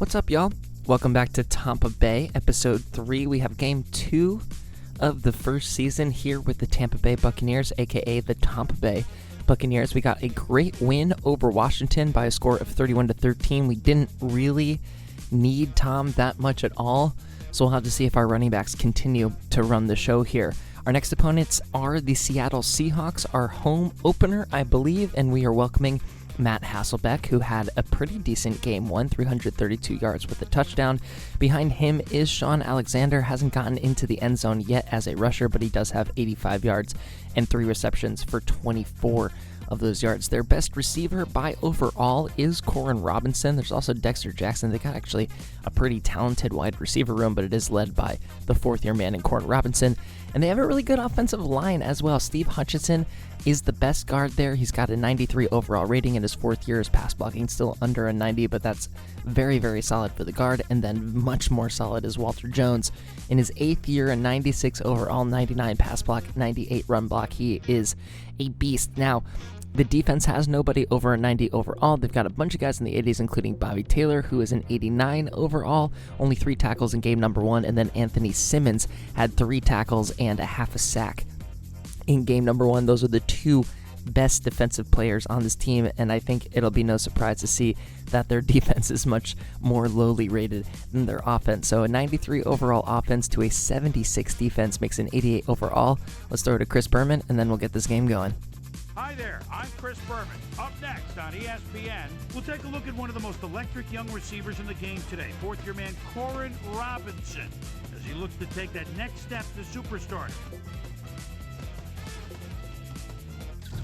What's up, y'all? Welcome back to Tampa Bay, episode 3. We have game 2 of the first season here with the Tampa Bay Buccaneers, aka the Tompa Bay Buccaneers. We got a great win over Washington by a score of 31-13. We didn't really need Tom that much at all, so we'll have to see if our running backs continue to run the show here. Our next opponents are the Seattle Seahawks, our home opener, I believe, and we are welcoming Matt Hasselbeck, who had a pretty decent game 1, 332 yards with a touchdown. Behind him is Sean Alexander. Hasn't gotten into the end zone yet as a rusher, but he does have 85 yards and 3 receptions for 24 of those yards. Their best receiver by overall is Corin Robinson. There's also Dexter Jackson. They got actually a pretty talented wide receiver room, but it is led by the fourth-year man in Corin Robinson. And they have a really good offensive line as well. Steve Hutchinson is the best guard there. He's got a 93 overall rating in his 4th year. His pass blocking still under a 90, but that's very, very solid for the guard. And then much more solid is Walter Jones. In his 8th year, a 96 overall, 99 pass block, 98 run block. He is a beast. Now, the defense has nobody over a 90 overall. They've got a bunch of guys in the 80s, including Bobby Taylor, who is an 89 overall, only 3 tackles in game number 1, and then Anthony Simmons had 3 tackles and a half a sack in game number 1. Those are the 2 best defensive players on this team, and I think it'll be no surprise to see that their defense is much more lowly rated than their offense. So a 93 overall offense to a 76 defense makes an 88 overall. Let's throw it to Chris Berman, and then we'll get this game going. Hi there, I'm Chris Berman. Up next on ESPN, we'll take a look at one of the most electric young receivers in the game today, 4th-year man Corin Robinson, as he looks to take that next step to superstardom.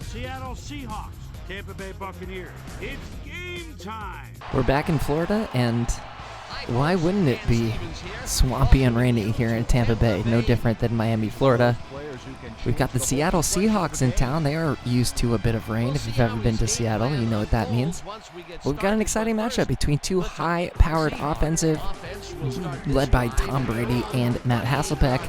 Seattle Seahawks, Tampa Bay Buccaneers. It's game time. We're back in Florida, and why wouldn't it be swampy and rainy here in Tampa Bay? No different than Miami, Florida. We've got the Seattle Seahawks in town. They are used to a bit of rain. If you've ever been to Seattle, you know what that means. We've got an exciting matchup between 2 high-powered offensive, led by Tom Brady and Matt Hasselbeck.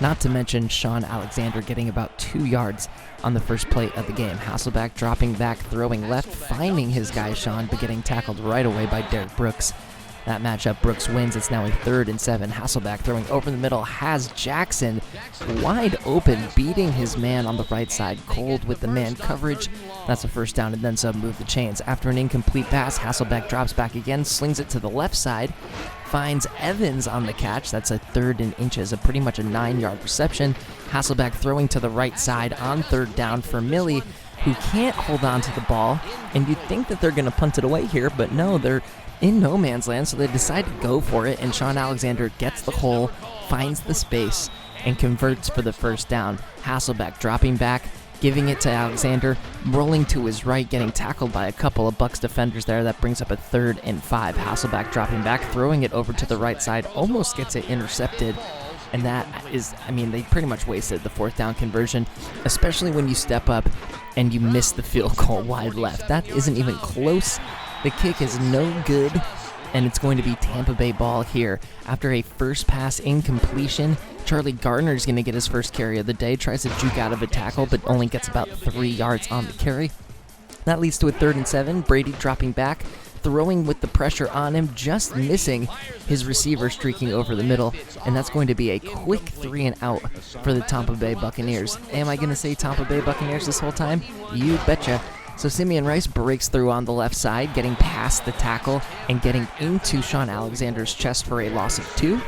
Not to mention Sean Alexander getting about 2 yards on the first play of the game. Hasselbeck dropping back, throwing left, finding his guy Sean, but getting tackled right away by Derek Brooks. That matchup, Brooks wins. It's now a 3rd and 7. Hasselbeck throwing over the middle has Jackson wide open, beating his man on the right side. Cold with the man coverage. That's a first down and then some. Move the chains. After an incomplete pass, Hasselbeck drops back again, slings it to the left side, finds Evans on the catch. That's a 3rd and inches, pretty much a 9-yard reception. Hasselbeck throwing to the right side on 3rd down for Millie, who can't hold on to the ball. And you'd think that they're going to punt it away here, but no, they're in no man's land, so they decide to go for it, and Sean Alexander gets the hole, finds the space, and converts for the first down. Hasselbeck dropping back, giving it to Alexander, rolling to his right, getting tackled by a couple of Bucs defenders there. That brings up a 3rd and 5. Hasselbeck dropping back, throwing it over to the right side, almost gets it intercepted. And that is, they pretty much wasted the 4th down conversion, especially when you step up and you miss the field goal wide left. That isn't even close. The kick is no good, and it's going to be Tampa Bay ball here. After a first pass incompletion, Charlie Gardner is going to get his first carry of the day, tries to juke out of a tackle, but only gets about 3 yards on the carry. That leads to a 3rd and 7. Brady dropping back, throwing with the pressure on him, just missing his receiver streaking over the middle, and that's going to be a quick 3 and out for the Tampa Bay Buccaneers. Am I going to say Tampa Bay Buccaneers this whole time? You betcha. So Simeon Rice breaks through on the left side, getting past the tackle and getting into Sean Alexander's chest for a loss of 2.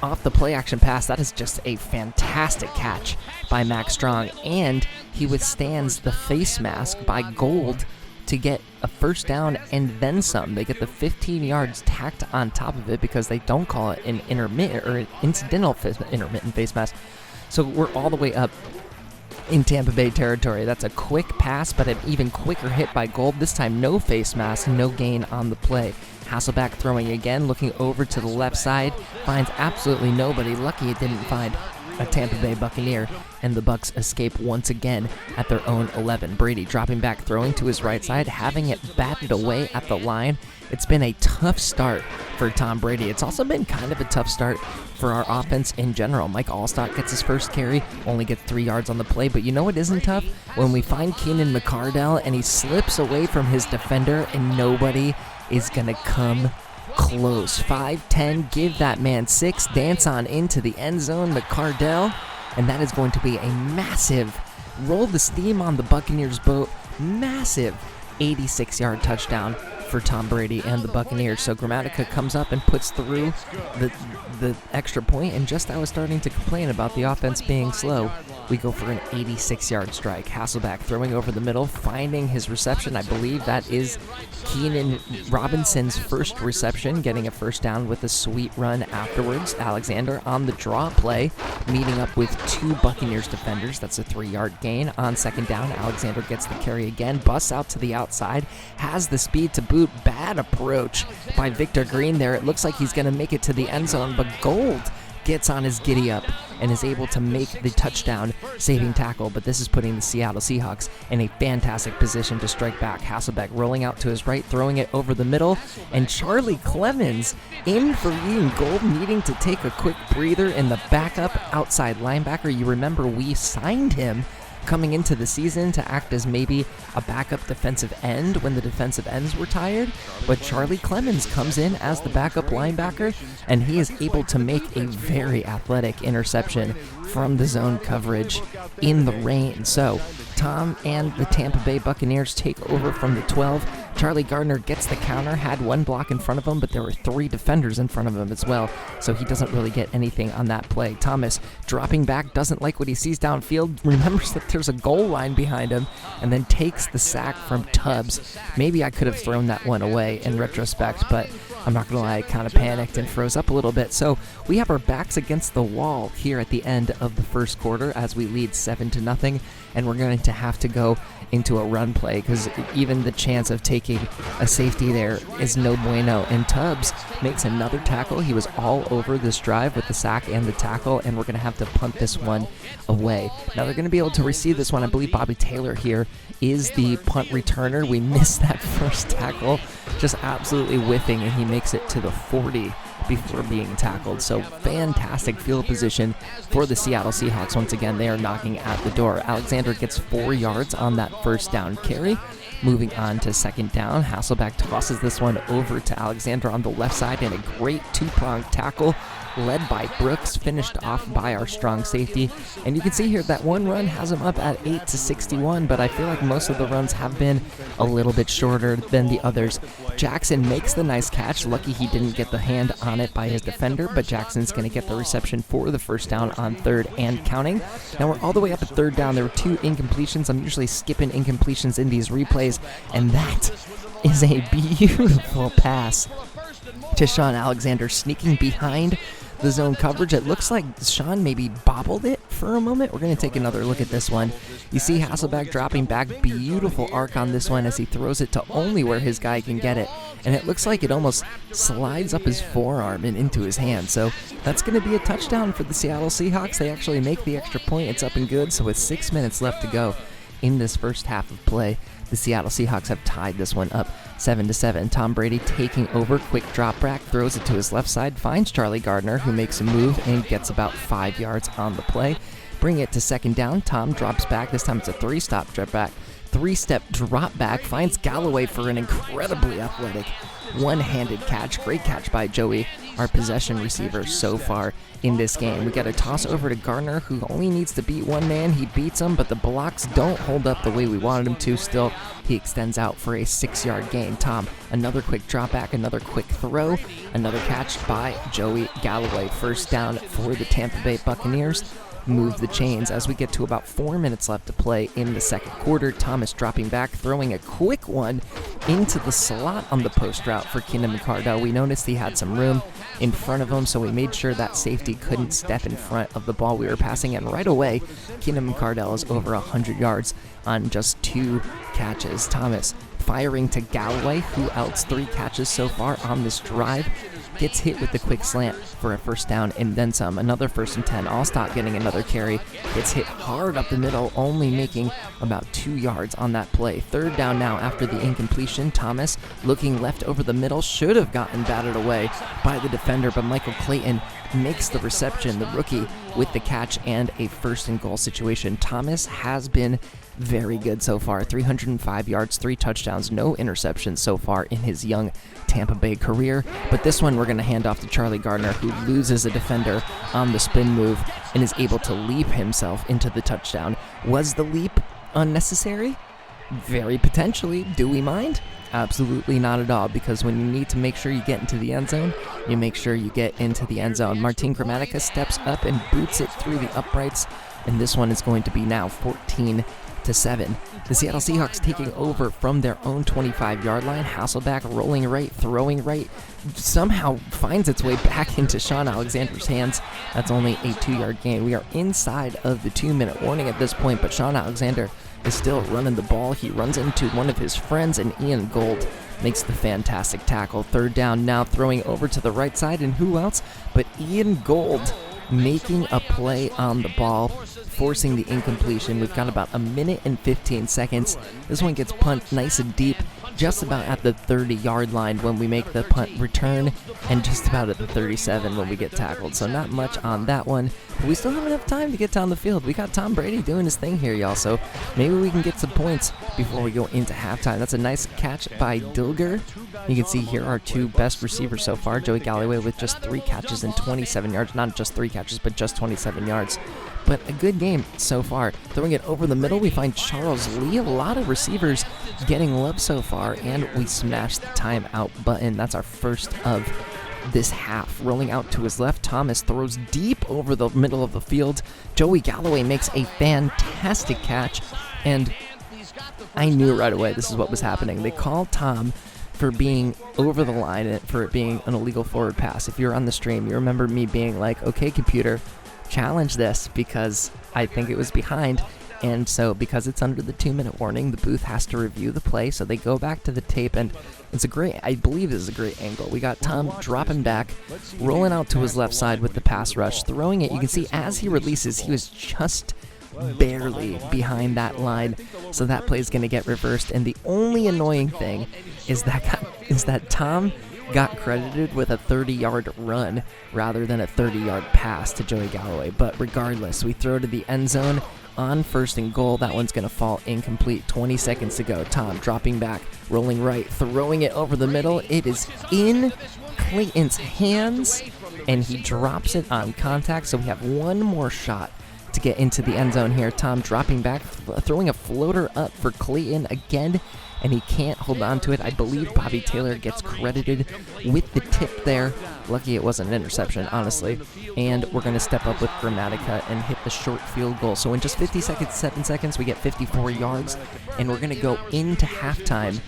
Off the play-action pass, that is just a fantastic catch by Max Strong, and he withstands the face mask by Gold to get a first down and then some. They get the 15 yards tacked on top of it because they don't call it an intermittent or an intermittent face mask. So we're all the way up in Tampa Bay territory. That's a quick pass, but an even quicker hit by Gold. This time no face mask, no gain on the play. Hasselbeck throwing again, looking over to the left side, finds absolutely nobody. Lucky it didn't find a Tampa Bay Buccaneer, and the Bucs escape once again at their own 11. Brady dropping back, throwing to his right side, having it batted away at the line. It's been a tough start for Tom Brady. It's also been kind of a tough start for our offense in general. Mike Allstott gets his first carry, only gets 3 yards on the play, but you know what isn't tough? When we find Keenan McCardell and he slips away from his defender and nobody is going to come close. 5-10, give that man 6, dance on into the end zone, McCardell, and that is going to be a massive roll the steam on the Buccaneers boat, massive 86-yard touchdown for Tom Brady and the Buccaneers. So Gramatica comes up and puts through the extra point, and just I was starting to complain about the offense being slow, we go for an 86-yard strike. Hasselbeck throwing over the middle, finding his reception. I believe that is Keenan Robinson's first reception, getting a first down with a sweet run afterwards. Alexander on the draw play, meeting up with 2 Buccaneers defenders. That's a 3-yard gain. On second down, Alexander gets the carry again, busts out to the outside, has the speed to boot. Bad approach by Victor Green there. It looks like he's going to make it to the end zone, but Gold gets on his giddy up and is able to make the touchdown saving tackle, but this is putting the Seattle Seahawks in a fantastic position to strike back. Hasselbeck rolling out to his right, throwing it over the middle, and Charlie Clemens in for Ian Gold, needing to take a quick breather in the backup outside linebacker. You remember we signed him coming into the season to act as maybe a backup defensive end when the defensive ends were tired, but Charlie Clemens comes in as the backup linebacker, and he is able to make a very athletic interception from the zone coverage in the rain. So Tom and the Tampa Bay Buccaneers take over from the 12. Charlie Gardner gets the counter, had 1 block in front of him, but there were 3 defenders in front of him as well, so he doesn't really get anything on that play. Thomas dropping back, doesn't like what he sees downfield, remembers that there's a goal line behind him, and then takes the sack from Tubbs. Maybe I could have thrown that one away in retrospect, but I'm not going to lie, I kind of panicked and froze up a little bit. So we have our backs against the wall here at the end of the first quarter as we lead 7-0, and we're going to have to go into a run play because even the chance of taking a safety there is no bueno. And Tubbs makes another tackle. He was all over this drive with the sack and the tackle, and we're going to have to punt this one away. Now they're going to be able to receive this one. I believe Bobby Taylor here is the punt returner. We missed that first tackle, just absolutely whiffing, and he makes it to the 40 before being tackled. So fantastic field position for the Seattle Seahawks. Once again, they are knocking at the door. Alexander gets 4 yards on that first down carry. Moving on to second down, Hasselbeck tosses this one over to Alexander on the left side in a great 2-pronged tackle led by Brooks, finished off by our strong safety. And you can see here that one run has him up at 8-61, but I feel like most of the runs have been a little bit shorter than the others. Jackson makes the nice catch. Lucky he didn't get the hand on it by his defender, but Jackson's going to get the reception for the first down on 3rd and counting. Now we're all the way up at 3rd down. There were 2 incompletions. I'm usually skipping incompletions in these replays, and that is a beautiful pass to Sean Alexander sneaking behind the zone coverage. It looks like Sean maybe bobbled it for a moment. We're going to take another look at this one. You see Hasselbeck dropping back. Beautiful arc on this one as he throws it to only where his guy can get it. And it looks like it almost slides up his forearm and into his hand. So that's going to be a touchdown for the Seattle Seahawks. They actually make the extra point. It's up and good. So with 6 minutes left to go in this first half of play, the Seattle Seahawks have tied this one up 7-7. Tom Brady taking over, quick drop back, throws it to his left side, finds Charlie Gardner, who makes a move and gets about 5 yards on the play. Bring it to second down. Tom drops back. This time it's a 3-step drop back, finds Galloway for an incredibly athletic one-handed catch. Great catch by Joey, our possession receiver so far in this game. We got a toss over to Gardner, who only needs to beat one man. He beats him, but the blocks don't hold up the way we wanted him to. Still, he extends out for a 6-yard gain. Tom, another quick drop back, another quick throw, another catch by Joey Galloway. First down for the Tampa Bay Buccaneers. Move the chains as we get to about 4 minutes left to play in the second quarter. Thomas dropping back, throwing a quick one into the slot on the post route for Keenan McCardell. We noticed he had some room in front of him, so we made sure that safety couldn't step in front of the ball we were passing, and right away, Keenan McCardell is over 100 yards on just 2 catches. Thomas firing to Galloway, who else 3 catches so far on this drive. Gets hit with the quick slant for a first down and then some. Another 1st and 10. Allstott getting another carry. Gets hit hard up the middle, only making about 2 yards on that play. 3rd down now after the incompletion. Thomas looking left over the middle. Should have gotten batted away by the defender, but Michael Clayton makes the reception. The rookie with the catch and a first and goal situation. Thomas has been very good so far. 305 yards, 3 touchdowns, no interceptions so far in his young Tampa Bay career. But this one we're going to hand off to Charlie Gardner, who loses a defender on the spin move and is able to leap himself into the touchdown. Was the leap unnecessary? Very potentially. Do we mind? Absolutely not at all, because when you need to make sure you get into the end zone, you make sure you get into the end zone. Martin Gramatica steps up and boots it through the uprights, and this one is going to be now 14-7. The Seattle Seahawks taking over from their own 25-yard line. Hasselbeck rolling right, throwing right, somehow finds its way back into Sean Alexander's hands. That's only a 2-yard gain. We are inside of the 2-minute warning at this point, but Sean Alexander is still running the ball. He runs into one of his friends, and Ian Gold makes the fantastic tackle. 3rd down now, throwing over to the right side, and who else but Ian Gold making a play on the ball, forcing the incompletion. We've got about 1 minute and 15 seconds. This one gets punted nice and deep, just about at the 30-yard line when we make the punt return, and just about at the 37 when we get tackled. So not much on that one, but we still have enough time to get down the field. We got Tom Brady doing his thing here, y'all, so maybe we can get some points before we go into halftime. That's a nice catch by Dilger. You can see here our 2 best receivers so far. Joey Galloway with just 3 catches and 27 yards. Not just 3 catches, but just 27 yards. But a good game so far. Throwing it over the middle, we find Charles Lee. A lot of receivers getting love so far, and we smash the timeout button. That's our first of this half. Rolling out to his left, Thomas throws deep over the middle of the field. Joey Galloway makes a fantastic catch, and I knew right away this is what was happening. They called Tom for being over the line and for it being an illegal forward pass. If you're on the stream, you remember me being like, okay, computer, challenge this, because I think it was behind. And so because it's under the 2-minute warning, the booth has to review the play. So they go back to the tape, and I believe this is a great angle. We got Tom dropping back, rolling out to his left side with the pass rush, throwing it. You can see as he releases, he was just barely behind that line. So that play is going to get reversed. And the only annoying thing is that Tom got credited with a 30-yard run rather than a 30-yard pass to Joey Galloway. But regardless, we throw to the end zone on 1st and goal. That one's going to fall incomplete. 20 seconds to go. Tom dropping back, rolling right, throwing it over the middle. It is in Clayton's hands, and he drops it on contact. So we have one more shot to get into the end zone here. Tom dropping back, throwing a floater up for Clayton again, and he can't hold on to it. I believe Bobby Taylor gets credited with the tip there. Lucky it wasn't an interception, honestly. And we're going to step up with Gramatica and hit the short field goal. So in just 7 seconds, we get 54 yards, and we're going to go into halftime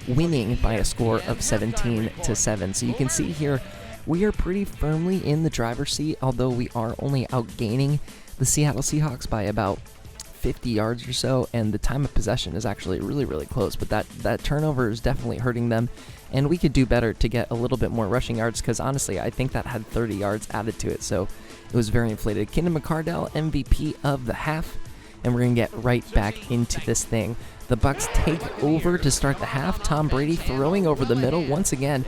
winning by a score of 17-7. So you can see here, we are pretty firmly in the driver's seat, although we are only outgaining the Seattle Seahawks by about 50 yards or so, and the time of possession is actually really, really close, but that turnover is definitely hurting them, and we could do better to get a little bit more rushing yards, because honestly, I think that had 30 yards added to it, so it was very inflated. Kingdom McCardell, MVP of the half, and we're going to get right back into this thing. The Bucs take over to start the half. Tom Brady throwing over the middle once again,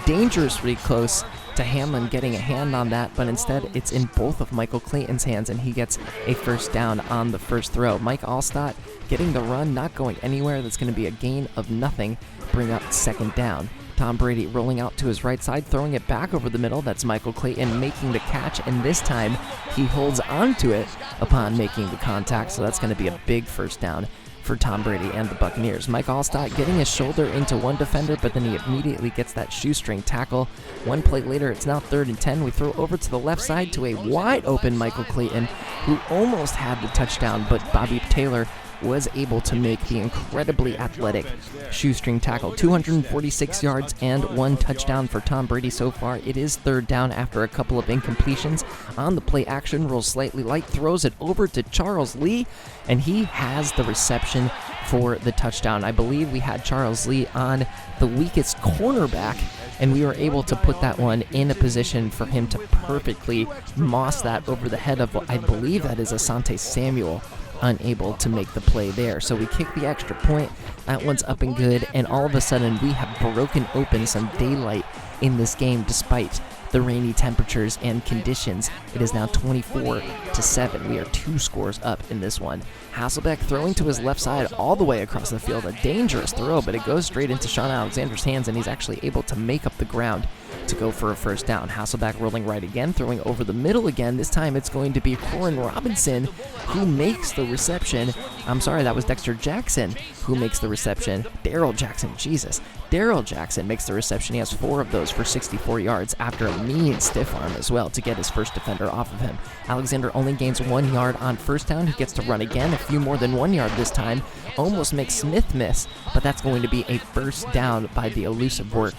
dangerously close to Hamlin getting a hand on that, but instead it's in both of Michael Clayton's hands, and he gets a first down on the first throw. Mike Allstott getting the run, not going anywhere. That's going to be a gain of nothing, bring up 2nd down. Tom Brady rolling out to his right side, throwing it back over the middle. That's Michael Clayton making the catch, and this time he holds on to it upon making the contact, so that's going to be a big first down for Tom Brady and the Buccaneers. Mike Allstott getting his shoulder into one defender, but then he immediately gets that shoestring tackle. One play later, it's now 3rd and 10. We throw over to the left side to a wide open Michael Clayton, who almost had the touchdown, but Bobby Taylor was able to make the incredibly athletic shoestring tackle. 246 yards and 1 touchdown for Tom Brady so far. It is 3rd down after a couple of incompletions. On the play action, rolls slightly light, throws it over to Charles Lee, and he has the reception for the touchdown. I believe we had Charles Lee on the weakest cornerback, and we were able to put that one in a position for him to perfectly moss that over the head of, I believe that is Asante Samuel, unable to make the play there. So we kick the extra point. That one's up and good, and all of a sudden we have broken open some daylight in this game despite the rainy temperatures and conditions. It is now 24-7. We are 2 scores up in this one. Hasselbeck throwing to his left side all the way across the field. A dangerous throw, but it goes straight into Sean Alexander's hands, and he's actually able to make up the ground to go for a first down. Hasselbeck rolling right again, throwing over the middle again. This time it's going to be Corin Robinson who makes the reception. I'm sorry, that was Dexter Jackson who makes the reception. Darrell Jackson, Jesus. Darrell Jackson makes the reception. He has 4 of those for 64 yards after a mean stiff arm as well to get his first defender off of him. Alexander only gains 1 yard on first down. He gets to run again, a few more than 1 yard this time. Almost makes Smith miss, but that's going to be a first down by the elusive work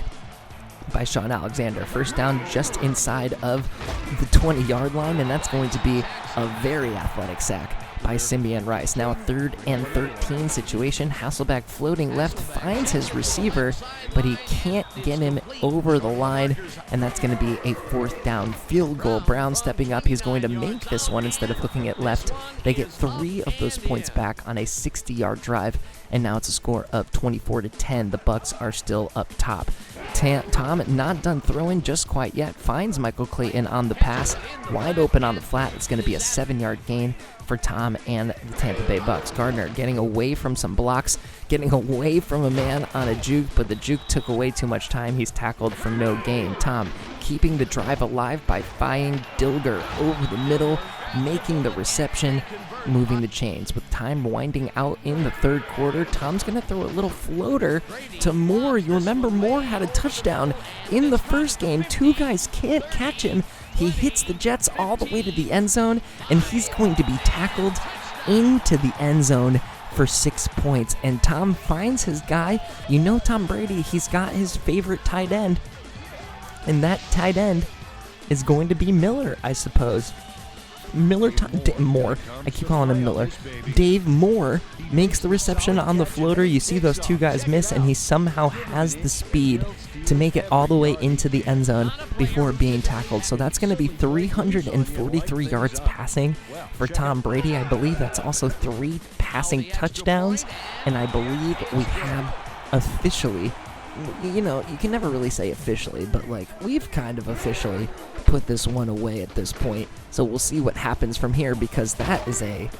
by Sean Alexander. First down just inside of the 20-yard line, and that's going to be a very athletic sack by Simeon Rice. Now a 3rd and 13 situation. Hasselbeck floating left finds his receiver, but he can't get him over the line, and that's going to be a 4th down field goal. Brown stepping up. He's going to make this one instead of looking at left. They get 3 of those points back on a 60-yard drive, and now it's a score of 24-10. The Bucs are still up top. Tom, not done throwing just quite yet, finds Michael Clayton on the pass, wide open on the flat. It's going to be a 7-yard gain for Tom and the Tampa Bay Bucs. Gardner getting away from some blocks, getting away from a man on a juke, but the juke took away too much time. He's tackled for no gain. Tom keeping the drive alive by firing Dilger over the middle, making the reception, moving the chains. With time winding out in the 3rd quarter, Tom's going to throw a little floater to Moore. You remember Moore had a touchdown in the first game. 2 guys can't catch him. He hits the Jets all the way to the end zone, and he's going to be tackled into the end zone for 6 points. And Tom finds his guy. You know Tom Brady, he's got his favorite tight end, and that tight end is going to be Miller, I suppose. Moore. I keep calling him Miller. Dave Moore makes the reception on the floater. You see those 2 guys miss, and he somehow has the speed to make it all the way into the end zone before being tackled. So that's going to be 343 yards passing for Tom Brady. I believe that's also 3 passing touchdowns, and I believe we have officially, you know, you can never really say officially, but like we've kind of officially put this one away at this point. So we'll see what happens from here, because that is a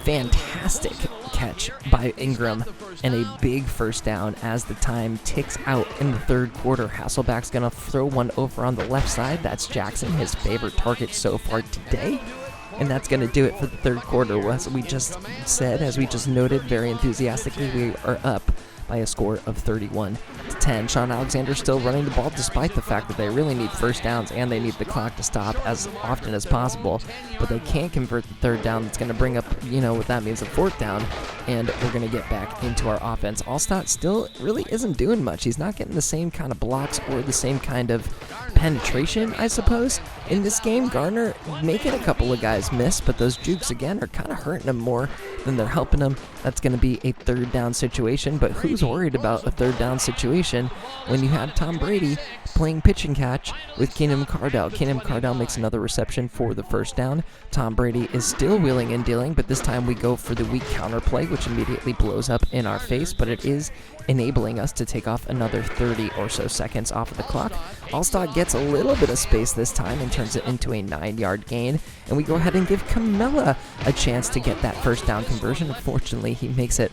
fantastic catch by Ingram and a big first down as the time ticks out in the 3rd quarter. Hasselbeck's going to throw one over on the left side. That's Jackson, his favorite target so far today. And that's going to do it for the 3rd quarter. As we just said, as we just noted very enthusiastically, we are up by a score of 31-10. Sean Alexander still running the ball despite the fact that they really need first downs and they need the clock to stop as often as possible, but they can't convert the 3rd down. That's going to bring up, you know, what that means, a 4th down, and we're going to get back into our offense. Allstott still really isn't doing much. He's not getting the same kind of blocks or the same kind of penetration, I suppose, in this game. Garner making a couple of guys miss, but those jukes again are kind of hurting him more than they're helping him. That's going to be a 3rd down situation, but who's worried about a 3rd down situation when you have Tom Brady playing pitch and catch with Keenan Cardell? Keenan Cardell makes another reception for the first down. Tom Brady is still wheeling and dealing, but this time we go for the weak counter play, which immediately blows up in our face, but it is enabling us to take off another 30 or so seconds off of the clock. Allstott gets a little bit of space this time and turns it into a 9-yard gain, and we go ahead and give Camilla a chance to get that first down conversion. Unfortunately, he makes it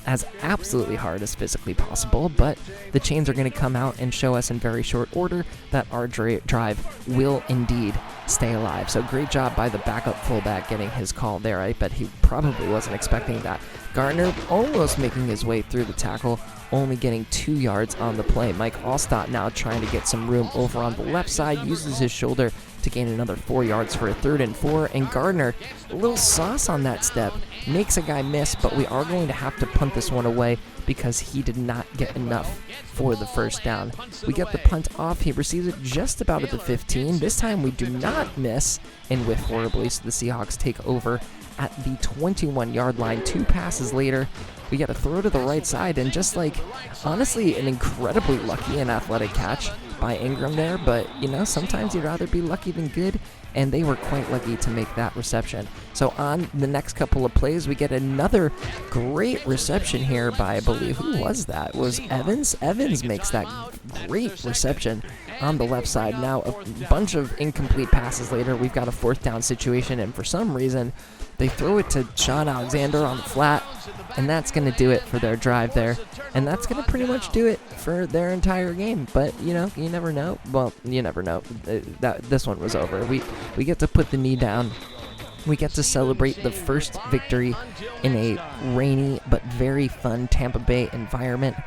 as absolutely hard as physically possible, but the chains are going to come out and show us in very short order that our drive will indeed stay alive. So great job by the backup fullback getting his call there. I bet he probably wasn't expecting that. Garner almost making his way through the tackle, only getting 2 yards on the play. Mike Allstott now trying to get some room over on the left side, uses his shoulder to gain another 4 yards for a 3rd and 4, and Gardner, a little sauce on that step, makes a guy miss, but we are going to have to punt this one away because he did not get enough for the first down. We get the punt off. He receives it just about at the 15. This time we do not miss and whiff horribly, so the Seahawks take over at the 21-yard line. 2 passes later, we get a throw to the right side, and just like, honestly, an incredibly lucky and athletic catch by Ingram there, but, you know, sometimes you'd rather be lucky than good, and they were quite lucky to make that reception. So on the next couple of plays, we get another great reception here by, I believe, who was that? Was Evans? Evans makes that great reception on the left side. Now a bunch of incomplete passes later, we've got a 4th down situation, and for some reason they throw it to Sean Alexander on the flat, and that's going to do it for their drive there. And that's going to pretty much do it for their entire game. But, you never know. Well, you never know. This one was over. We get to put the knee down. We get to celebrate the first victory in a rainy but very fun Tampa Bay environment.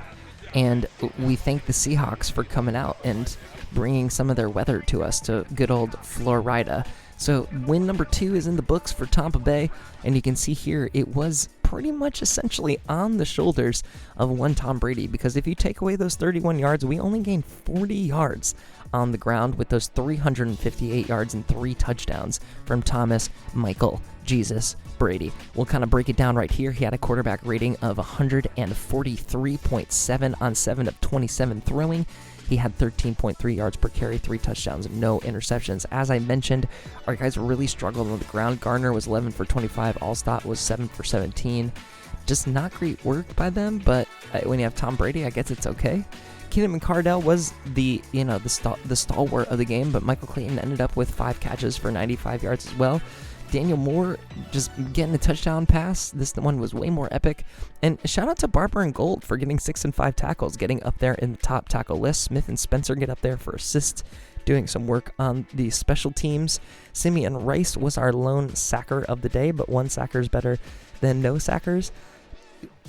And we thank the Seahawks for coming out and bringing some of their weather to us, to good old Florida. So win number 2 is in the books for Tampa Bay, and you can see here it was pretty much essentially on the shoulders of one Tom Brady, because if you take away those 31 yards, we only gained 40 yards on the ground with those 358 yards and 3 touchdowns from Thomas Michael Jesus Brady. We'll kind of break it down right here. He had a quarterback rating of 143.7 on 7 of 27 throwing. He had 13.3 yards per carry, 3 touchdowns, and no interceptions. As I mentioned, our guys really struggled on the ground. Garner was 11 for 25. Allstott was 7 for 17. Just not great work by them, but when you have Tom Brady, I guess it's okay. Keenan McCardell was the stalwart of the game, but Michael Clayton ended up with 5 catches for 95 yards as well. Daniel Moore just getting a touchdown pass. This one was way more epic. And shout out to Barber and Gold for getting 6 and 5 tackles, getting up there in the top tackle list. Smith and Spencer get up there for assists, doing some work on the special teams. Simeon Rice was our lone sacker of the day, but 1 sacker is better than no sackers.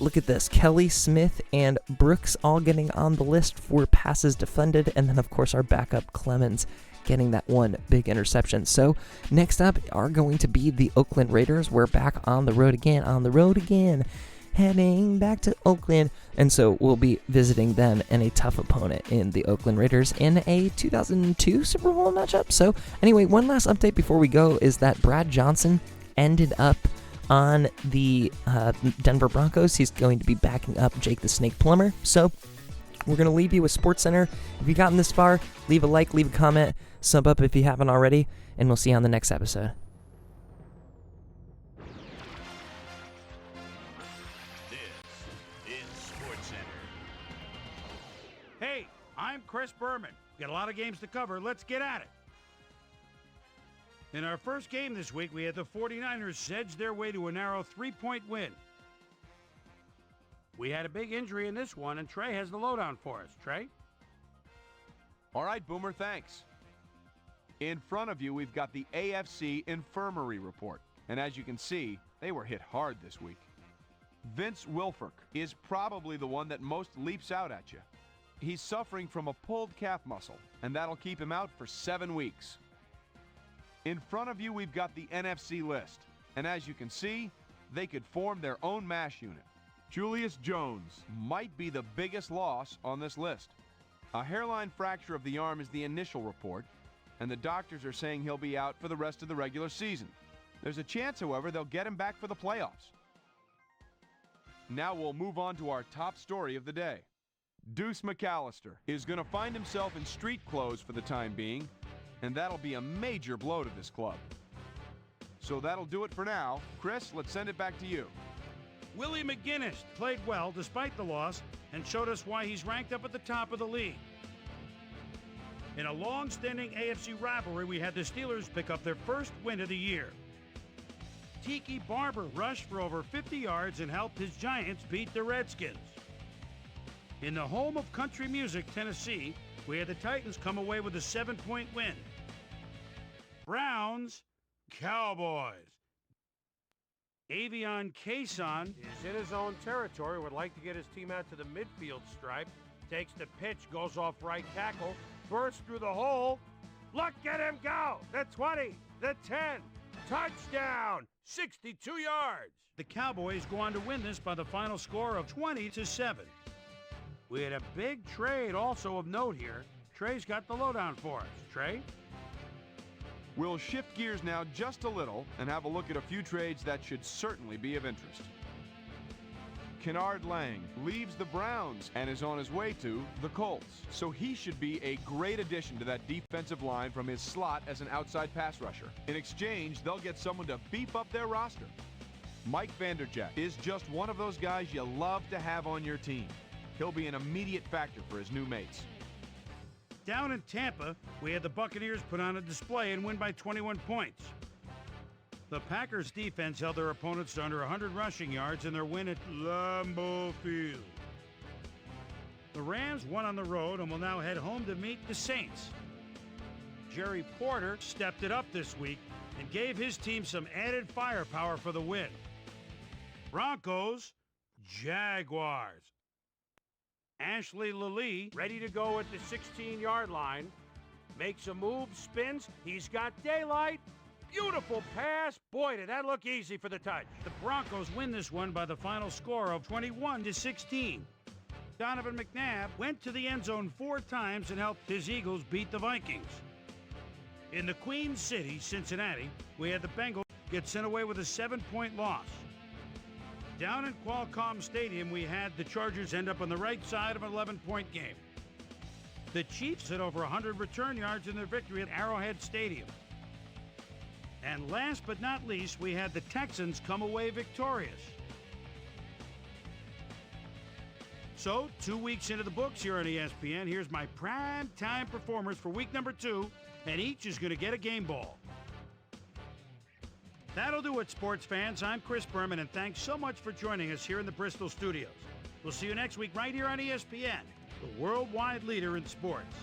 Look at this. Kelly, Smith, and Brooks all getting on the list for passes defended. And then, of course, our backup Clemens getting that 1 big interception. So next up are going to be the Oakland Raiders. We're back on the road again, heading back to Oakland. And so we'll be visiting them and a tough opponent in the Oakland Raiders in a 2002 Super Bowl matchup. So anyway, one last update before we go is that Brad Johnson ended up on the Denver Broncos. He's going to be backing up Jake the Snake Plumber. So we're going to leave you with SportsCenter. If you've gotten this far, leave a like, leave a comment, sub up if you haven't already, and we'll see you on the next episode. This is SportsCenter. Hey, I'm Chris Berman. Got a lot of games to cover. Let's get at it. In our first game this week, we had the 49ers edge their way to a narrow 3-point win. We had a big injury in this one, and Trey has the lowdown for us. Trey? All right, Boomer, thanks. In front of you, we've got the AFC Infirmary Report. And as you can see, they were hit hard this week. Vince Wilfork is probably the one that most leaps out at you. He's suffering from a pulled calf muscle, and that'll keep him out for 7 weeks. In front of you, we've got the NFC list. And as you can see, they could form their own MASH unit. Julius Jones might be the biggest loss on this list. A hairline fracture of the arm is the initial report, and the doctors are saying he'll be out for the rest of the regular season. There's a chance, however, they'll get him back for the playoffs. Now we'll move on to our top story of the day. Deuce McAllister is going to find himself in street clothes for the time being, and that'll be a major blow to this club. So that'll do it for now. Chris, let's send it back to you. Willie McGinnis played well despite the loss and showed us why he's ranked up at the top of the league. In a long-standing AFC rivalry, we had the Steelers pick up their first win of the year. Tiki Barber rushed for over 50 yards and helped his Giants beat the Redskins. In the home of country music, Tennessee, we had the Titans come away with a 7-point win. Browns, Cowboys. Avion Cason is in his own territory, would like to get his team out to the midfield stripe. Takes the pitch, goes off right tackle, bursts through the hole. Look at him go! The 20, the 10, touchdown! 62 yards. The Cowboys go on to win this by the final score of 20-7. We had a big trade also of note here. Trey's got the lowdown for us. Trey? We'll shift gears now just a little and have a look at a few trades that should certainly be of interest. Kennard Lang leaves the Browns and is on his way to the Colts. So he should be a great addition to that defensive line from his slot as an outside pass rusher. In exchange, they'll get someone to beef up their roster. Mike Vanderjagt is just one of those guys you love to have on your team. He'll be an immediate factor for his new mates. Down in Tampa, we had the Buccaneers put on a display and win by 21 points. The Packers defense held their opponents to under 100 rushing yards in their win at Lambeau Field. The Rams won on the road and will now head home to meet the Saints. Jerry Porter stepped it up this week and gave his team some added firepower for the win. Broncos, Jaguars. Ashley Lilly ready to go at the 16-yard line. Makes a move, spins. He's got daylight. Beautiful pass. Boy, did that look easy for the touch. The Broncos win this one by the final score of 21-16. Donovan McNabb went to the end zone 4 times and helped his Eagles beat the Vikings. In the Queen City, Cincinnati, we had the Bengals get sent away with a 7-point loss. Down in Qualcomm Stadium, we had the Chargers end up on the right side of an 11-point game. The Chiefs had over 100 return yards in their victory at Arrowhead Stadium. And last but not least, we had the Texans come away victorious. So, 2 weeks into the books here on ESPN, here's my prime time performers for week number 2, and each is going to get a game ball. That'll do it, sports fans. I'm Chris Berman, and thanks so much for joining us here in the Bristol studios. We'll see you next week right here on ESPN, the worldwide leader in sports.